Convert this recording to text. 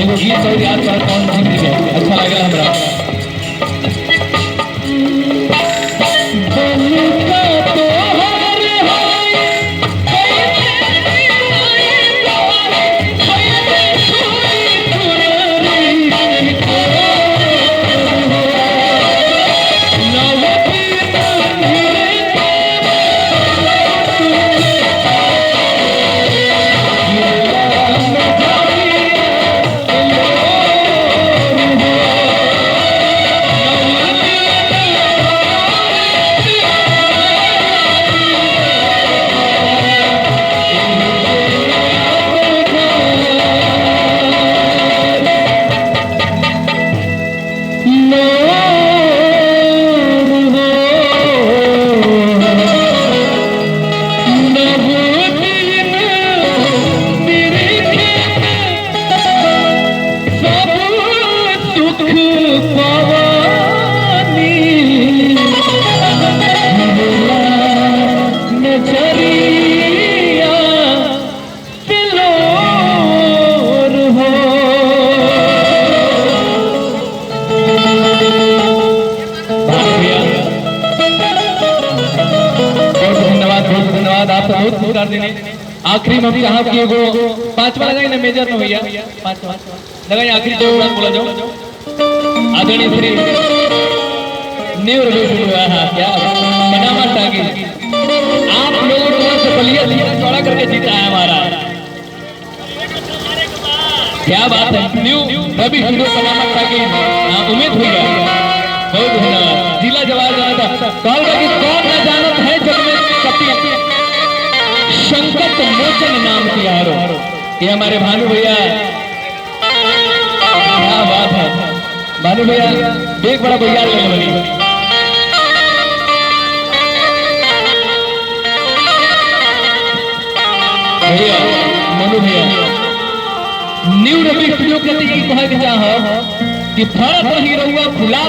एगो गीत और याद कर कौन सी गीत है अच्छा लगे हमरा बहुत देने आखिरी में भी कहा कि एगो पांचवा लगाई ना मेजर में भैया पांचवा लगाई आखिरी दो बार बोला जाओ आदरणीय श्री न्यू रिव्यू हुआ है क्या बनामा टागी आप लोगों ने से बलिया चौड़ा करके जीता है हमारा क्या बात है न्यू रवि स्टूडियो बनामा टागी उम्मीद हुई है बहुत धन्यवाद जिला जवाब जाना था कॉल का कौन न जानत है जग में कपी संकट मोचन नाम की यारो ये हमारे भानु भैया क्या बात है भानु भैया एक बड़ा भैया ले बनी भैया मनु भैया न्यू रवि स्टूडियो के कहे के चाह कि फरक नहीं रहुआ खुला